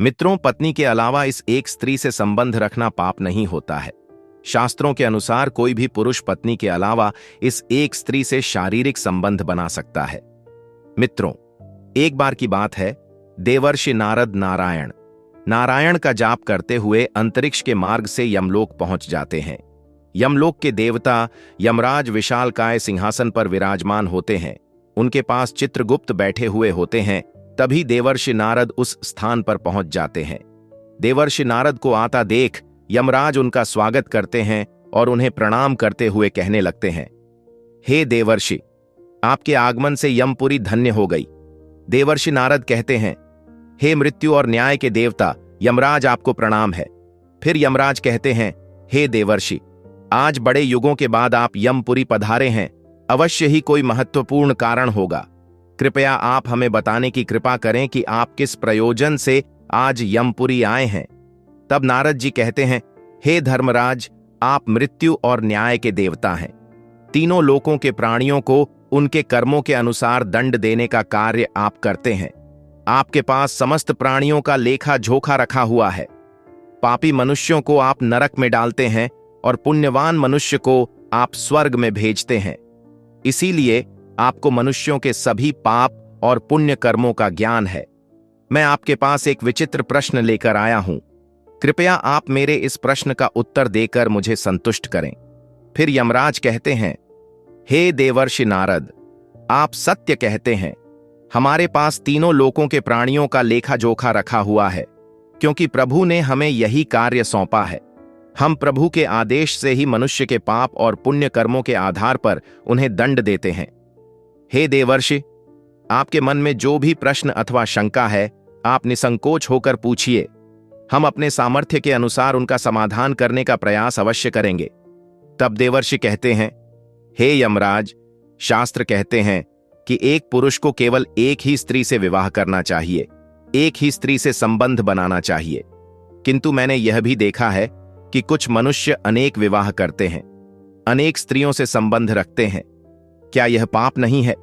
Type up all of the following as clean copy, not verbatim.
मित्रों, पत्नी के अलावा इस एक स्त्री से संबंध रखना पाप नहीं होता है। शास्त्रों के अनुसार कोई भी पुरुष पत्नी के अलावा इस एक स्त्री से शारीरिक संबंध बना सकता है। मित्रों, एक बार की बात है, देवर्षि नारद नारायण का जाप करते हुए अंतरिक्ष के मार्ग से यमलोक पहुंच जाते हैं। यमलोक के देवता यमराज विशालकाय सिंहासन पर विराजमान होते हैं। उनके पास चित्रगुप्त बैठे हुए होते हैं। तभी देवर्षि नारद उस स्थान पर पहुंच जाते हैं। देवर्षि नारद को आता देख यमराज उनका स्वागत करते हैं और उन्हें प्रणाम करते हुए कहने लगते हैं, हे देवर्षि, आपके आगमन से यमपुरी धन्य हो गई। देवर्षि नारद कहते हैं, हे मृत्यु और न्याय के देवता यमराज, आपको प्रणाम है। फिर यमराज कहते हैं, हे देवर्षि, आज बड़े युगों के बाद आप यमपुरी पधारे हैं। अवश्य ही कोई महत्वपूर्ण कारण होगा। कृपया आप हमें बताने की कृपा करें कि आप किस प्रयोजन से आज यमपुरी आए हैं। तब नारद जी कहते हैं, हे धर्मराज, आप मृत्यु और न्याय के देवता हैं। तीनों लोकों के प्राणियों को उनके कर्मों के अनुसार दंड देने का कार्य आप करते हैं। आपके पास समस्त प्राणियों का लेखा जोखा रखा हुआ है। पापी मनुष्यों को आप नरक में डालते हैं और पुण्यवान मनुष्य को आप स्वर्ग में भेजते हैं। इसीलिए आपको मनुष्यों के सभी पाप और पुण्य कर्मों का ज्ञान है। मैं आपके पास एक विचित्र प्रश्न लेकर आया हूं। कृपया आप मेरे इस प्रश्न का उत्तर देकर मुझे संतुष्ट करें। फिर यमराज कहते हैं, हे देवर्षि नारद, आप सत्य कहते हैं। हमारे पास तीनों लोकों के प्राणियों का लेखा जोखा रखा हुआ है, क्योंकि प्रभु ने हमें यही कार्य सौंपा है। हम प्रभु के आदेश से ही मनुष्य के पाप और पुण्य कर्मों के आधार पर उन्हें दंड देते हैं। हे देवर्षि, आपके मन में जो भी प्रश्न अथवा शंका है, आप निसंकोच होकर पूछिए। हम अपने सामर्थ्य के अनुसार उनका समाधान करने का प्रयास अवश्य करेंगे। तब देवर्षि कहते हैं, हे यमराज, शास्त्र कहते हैं कि एक पुरुष को केवल एक ही स्त्री से विवाह करना चाहिए, एक ही स्त्री से संबंध बनाना चाहिए। किंतु मैंने यह भी देखा है कि कुछ मनुष्य अनेक विवाह करते हैं, अनेक स्त्रियों से संबंध रखते हैं। क्या यह पाप नहीं है?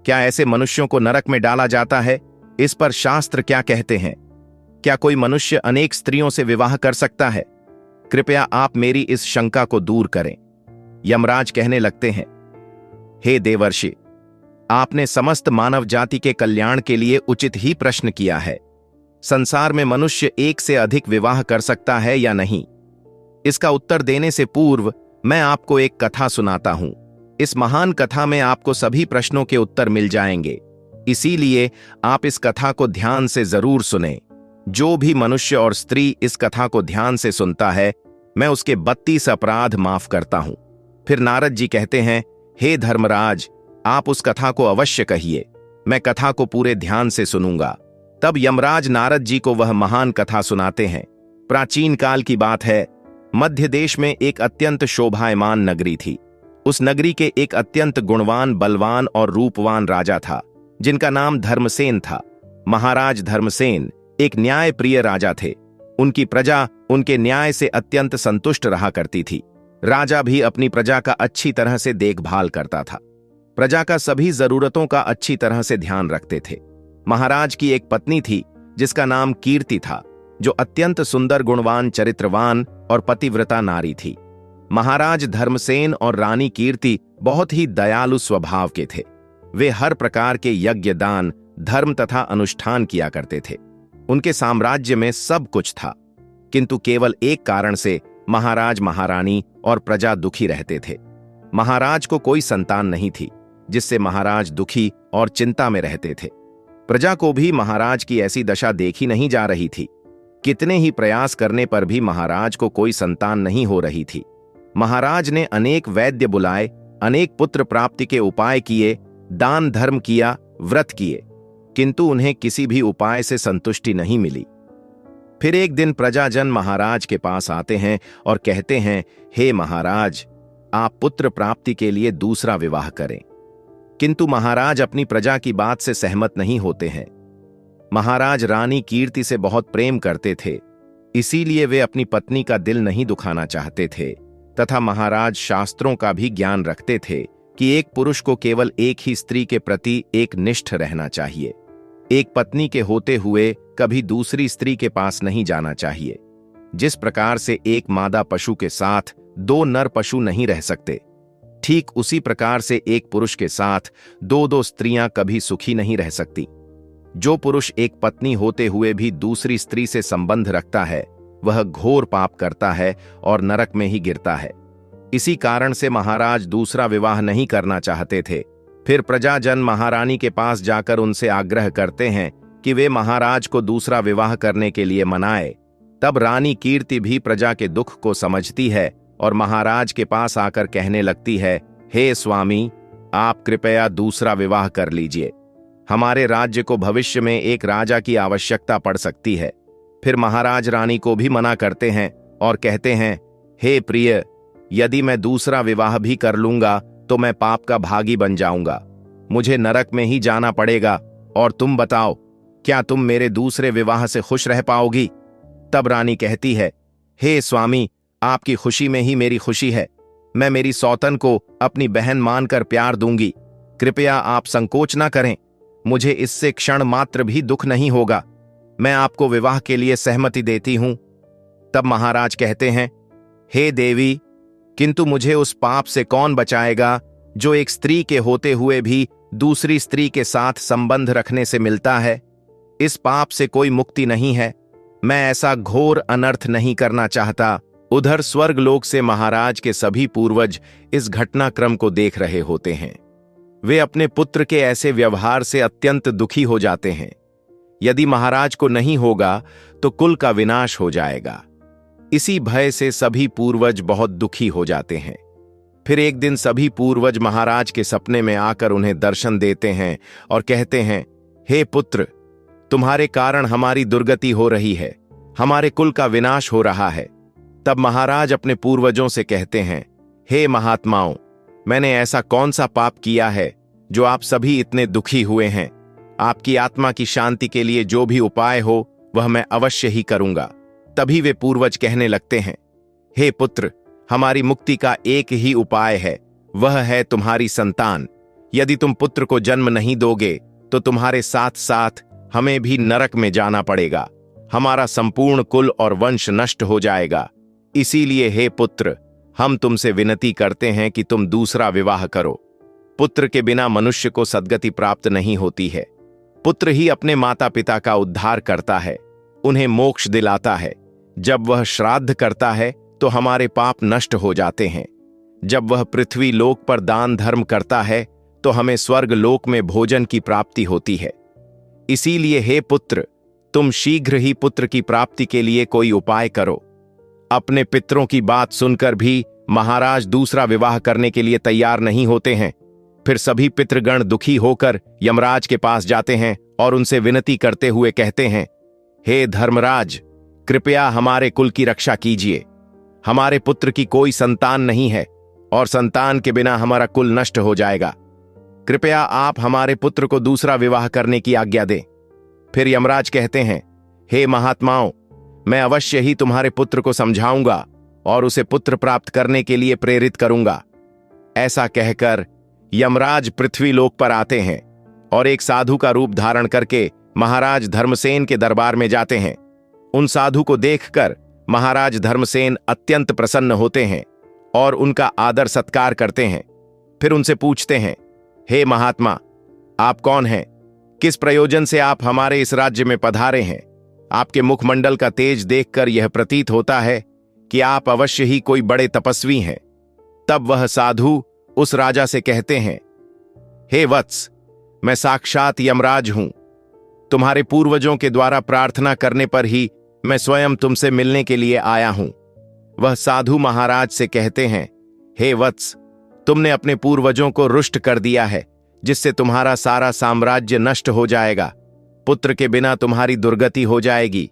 क्या ऐसे मनुष्यों को नरक में डाला जाता है? इस पर शास्त्र क्या कहते हैं? क्या कोई मनुष्य अनेक स्त्रियों से विवाह कर सकता है? कृपया आप मेरी इस शंका को दूर करें। यमराज कहने लगते हैं, हे देवर्षि, आपने समस्त मानव जाति के कल्याण के लिए उचित ही प्रश्न किया है। संसार में मनुष्य एक से अधिक विवाह कर सकता है या नहीं? इसका उत्तर देने से पूर्व मैं आपको एक कथा सुनाता हूं। इस महान कथा में आपको सभी प्रश्नों के उत्तर मिल जाएंगे। इसीलिए आप इस कथा को ध्यान से जरूर सुनें। जो भी मनुष्य और स्त्री इस कथा को ध्यान से सुनता है, मैं उसके 32 अपराध माफ करता हूं। फिर नारद जी कहते हैं, हे धर्मराज, आप उस कथा को अवश्य कहिए। मैं कथा को पूरे ध्यान से सुनूंगा। तब यमराज नारद जी को वह महान कथा सुनाते हैं। प्राचीन काल की बात है। मध्य देश में एक अत्यंत शोभायमान नगरी थी। उस नगरी के एक अत्यंत गुणवान, बलवान और रूपवान राजा था, जिनका नाम धर्मसेन था। महाराज धर्मसेन एक न्याय प्रिय राजा थे। उनकी प्रजा उनके न्याय से अत्यंत संतुष्ट रहा करती थी। राजा भी अपनी प्रजा का अच्छी तरह से देखभाल करता था। प्रजा का सभी जरूरतों का अच्छी तरह से ध्यान रखते थे। महाराज की एक पत्नी थी, जिसका नाम कीर्ति था, जो अत्यंत सुंदर, गुणवान, चरित्रवान और पतिव्रता नारी थी। महाराज धर्मसेन और रानी कीर्ति बहुत ही दयालु स्वभाव के थे। वे हर प्रकार के यज्ञ, दान, धर्म तथा अनुष्ठान किया करते थे। उनके साम्राज्य में सब कुछ था, किंतु केवल एक कारण से महाराज, महारानी और प्रजा दुखी रहते थे। महाराज को कोई संतान नहीं थी, जिससे महाराज दुखी और चिंता में रहते थे। प्रजा को भी महाराज की ऐसी दशा देखी नहीं जा रही थी। कितने ही प्रयास करने पर भी महाराज को कोई संतान नहीं हो रही थी। महाराज ने अनेक वैद्य बुलाए, अनेक पुत्र प्राप्ति के उपाय किए, दान धर्म किया, व्रत किए, किंतु उन्हें किसी भी उपाय से संतुष्टि नहीं मिली। फिर एक दिन प्रजाजन महाराज के पास आते हैं और कहते हैं, हे महाराज, आप पुत्र प्राप्ति के लिए दूसरा विवाह करें। किंतु महाराज अपनी प्रजा की बात से सहमत नहीं होते हैं। महाराज रानी कीर्ति से बहुत प्रेम करते थे, इसीलिए वे अपनी पत्नी का दिल नहीं दुखाना चाहते थे, तथा महाराज शास्त्रों का भी ज्ञान रखते थे कि एक पुरुष को केवल एक ही स्त्री के प्रति एक निष्ठ रहना चाहिए। एक पत्नी के होते हुए कभी दूसरी स्त्री के पास नहीं जाना चाहिए। जिस प्रकार से एक मादा पशु के साथ दो नर पशु नहीं रह सकते, ठीक उसी प्रकार से एक पुरुष के साथ दो दो स्त्रियां कभी सुखी नहीं रह सकती। जो पुरुष एक पत्नी होते हुए भी दूसरी स्त्री से संबंध रखता है, वह घोर पाप करता है और नरक में ही गिरता है। इसी कारण से महाराज दूसरा विवाह नहीं करना चाहते थे। फिर प्रजाजन महारानी के पास जाकर उनसे आग्रह करते हैं कि वे महाराज को दूसरा विवाह करने के लिए मनाए। तब रानी कीर्ति भी प्रजा के दुख को समझती है और महाराज के पास आकर कहने लगती है, हे स्वामी, आप कृपया दूसरा विवाह कर लीजिए। हमारे राज्य को भविष्य में एक राजा की आवश्यकता पड़ सकती है। फिर महाराज रानी को भी मना करते हैं और कहते हैं, हे प्रिय, यदि मैं दूसरा विवाह भी कर लूंगा तो मैं पाप का भागी बन जाऊंगा। मुझे नरक में ही जाना पड़ेगा। और तुम बताओ, क्या तुम मेरे दूसरे विवाह से खुश रह पाओगी? तब रानी कहती है, हे स्वामी, आपकी खुशी में ही मेरी खुशी है। मैं मेरी सौतन को अपनी बहन मानकर प्यार दूंगी। कृपया आप संकोच ना करें। मुझे इससे क्षण मात्र भी दुख नहीं होगा। मैं आपको विवाह के लिए सहमति देती हूं। तब महाराज कहते हैं, हे देवी, किंतु मुझे उस पाप से कौन बचाएगा जो एक स्त्री के होते हुए भी दूसरी स्त्री के साथ संबंध रखने से मिलता है? इस पाप से कोई मुक्ति नहीं है। मैं ऐसा घोर अनर्थ नहीं करना चाहता। उधर स्वर्गलोक से महाराज के सभी पूर्वज इस घटनाक्रम को देख रहे होते हैं। वे अपने पुत्र के ऐसे व्यवहार से अत्यंत दुखी हो जाते हैं। यदि महाराज को नहीं होगा तो कुल का विनाश हो जाएगा। इसी भय से सभी पूर्वज बहुत दुखी हो जाते हैं। फिर एक दिन सभी पूर्वज महाराज के सपने में आकर उन्हें दर्शन देते हैं और कहते हैं, हे पुत्र, तुम्हारे कारण हमारी दुर्गति हो रही है, हमारे कुल का विनाश हो रहा है। तब महाराज अपने पूर्वजों से कहते हैं, हे महात्माओं, मैंने ऐसा कौन सा पाप किया है जो आप सभी इतने दुखी हुए हैं? आपकी आत्मा की शांति के लिए जो भी उपाय हो वह मैं अवश्य ही करूंगा। तभी वे पूर्वज कहने लगते हैं, हे पुत्र, हमारी मुक्ति का एक ही उपाय है, वह है तुम्हारी संतान। यदि तुम पुत्र को जन्म नहीं दोगे तो तुम्हारे साथ साथ हमें भी नरक में जाना पड़ेगा। हमारा संपूर्ण कुल और वंश नष्ट हो जाएगा। इसीलिए हे पुत्र, हम तुमसे विनती करते हैं कि तुम दूसरा विवाह करो। पुत्र के बिना मनुष्य को सद्गति प्राप्त नहीं होती है। पुत्र ही अपने माता पिता का उद्धार करता है, उन्हें मोक्ष दिलाता है। जब वह श्राद्ध करता है तो हमारे पाप नष्ट हो जाते हैं। जब वह पृथ्वी लोक पर दान धर्म करता है तो हमें स्वर्ग लोक में भोजन की प्राप्ति होती है। इसीलिए हे पुत्र, तुम शीघ्र ही पुत्र की प्राप्ति के लिए कोई उपाय करो। अपने पितरों की बात सुनकर भी महाराज दूसरा विवाह करने के लिए तैयार नहीं होते हैं। फिर सभी पितृगण दुखी होकर यमराज के पास जाते हैं और उनसे विनती करते हुए कहते हैं, हे धर्मराज, कृपया हमारे कुल की रक्षा कीजिए। हमारे पुत्र की कोई संतान नहीं है और संतान के बिना हमारा कुल नष्ट हो जाएगा। कृपया आप हमारे पुत्र को दूसरा विवाह करने की आज्ञा दें। फिर यमराज कहते हैं, हे महात्माओं, मैं अवश्य ही तुम्हारे पुत्र को समझाऊंगा और उसे पुत्र प्राप्त करने के लिए प्रेरित करूंगा। ऐसा कहकर यमराज पृथ्वी लोक पर आते हैं और एक साधु का रूप धारण करके महाराज धर्मसेन के दरबार में जाते हैं। उन साधु को देखकर महाराज धर्मसेन अत्यंत प्रसन्न होते हैं और उनका आदर सत्कार करते हैं। फिर उनसे पूछते हैं, हे महात्मा, आप कौन हैं? किस प्रयोजन से आप हमारे इस राज्य में पधारे हैं? आपके मुखमंडल का तेज देखकर यह प्रतीत होता है कि आप अवश्य ही कोई बड़े तपस्वी हैं। तब वह साधु उस राजा से कहते हैं, हे वत्स, मैं साक्षात यमराज हूं। तुम्हारे पूर्वजों के द्वारा प्रार्थना करने पर ही मैं स्वयं तुमसे मिलने के लिए आया हूं। वह साधु महाराज से कहते हैं, हे वत्स, तुमने अपने पूर्वजों को रुष्ट कर दिया है, जिससे तुम्हारा सारा साम्राज्य नष्ट हो जाएगा। पुत्र के बिना तुम्हारी दुर्गति हो जाएगी।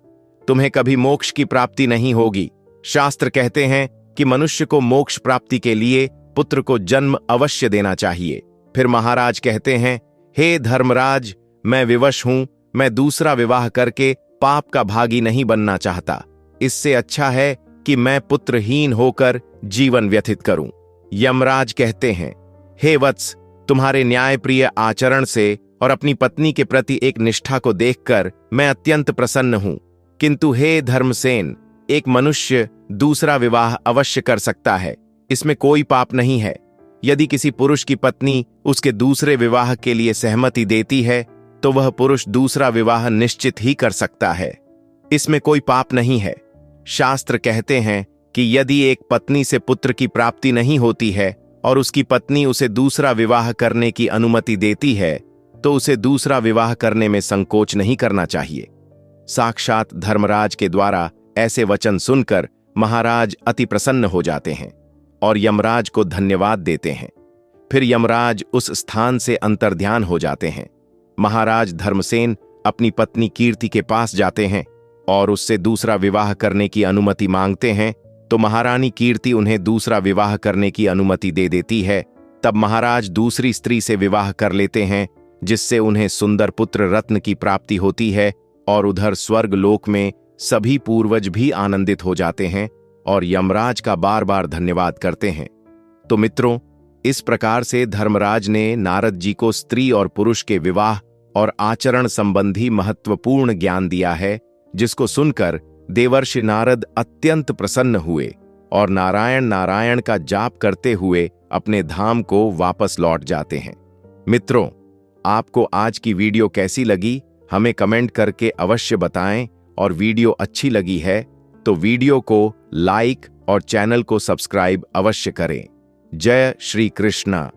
तुम्हें कभी मोक्ष की प्राप्ति नहीं होगी। शास्त्र कहते हैं कि मनुष्य को मोक्ष प्राप्ति के लिए पुत्र को जन्म अवश्य देना चाहिए। फिर महाराज कहते हैं, हे धर्मराज, मैं विवश हूं। मैं दूसरा विवाह करके पाप का भागी नहीं बनना चाहता। इससे अच्छा है कि मैं पुत्रहीन होकर जीवन व्यतीत करूं। यमराज कहते हैं, हे वत्स, तुम्हारे न्यायप्रिय आचरण से और अपनी पत्नी के प्रति एक निष्ठा को देखकर मैं अत्यंत प्रसन्न हूं। किंतु हे धर्मसेन, एक मनुष्य दूसरा विवाह अवश्य कर सकता है, इसमें कोई पाप नहीं है। यदि किसी पुरुष की पत्नी उसके दूसरे विवाह के लिए सहमति देती है तो वह पुरुष दूसरा विवाह निश्चित ही कर सकता है, इसमें कोई पाप नहीं है। शास्त्र कहते हैं कि यदि एक पत्नी से पुत्र की प्राप्ति नहीं होती है और उसकी पत्नी उसे दूसरा विवाह करने की अनुमति देती है तो उसे दूसरा विवाह करने में संकोच नहीं करना चाहिए। साक्षात धर्मराज के द्वारा ऐसे वचन सुनकर महाराज अति प्रसन्न हो जाते हैं और यमराज को धन्यवाद देते हैं। फिर यमराज उस स्थान से अंतर्ध्यान हो जाते हैं। महाराज धर्मसेन अपनी पत्नी कीर्ति के पास जाते हैं और उससे दूसरा विवाह करने की अनुमति मांगते हैं तो महारानी कीर्ति उन्हें दूसरा विवाह करने की अनुमति दे देती है। तब महाराज दूसरी स्त्री से विवाह कर लेते हैं, जिससे उन्हें सुंदर पुत्र रत्न की प्राप्ति होती है और उधर स्वर्ग लोक में सभी पूर्वज भी आनंदित हो जाते हैं और यमराज का बार बार धन्यवाद करते हैं। तो मित्रों, इस प्रकार से धर्मराज ने नारद जी को स्त्री और पुरुष के विवाह और आचरण संबंधी महत्वपूर्ण ज्ञान दिया है, जिसको सुनकर देवर्षि नारद अत्यंत प्रसन्न हुए और नारायण नारायण का जाप करते हुए अपने धाम को वापस लौट जाते हैं। मित्रों, आपको आज की वीडियो कैसी लगी हमें कमेंट करके अवश्य बताएं और वीडियो अच्छी लगी है तो वीडियो को लाइक और चैनल को सब्सक्राइब अवश्य करें। जय श्री कृष्णा।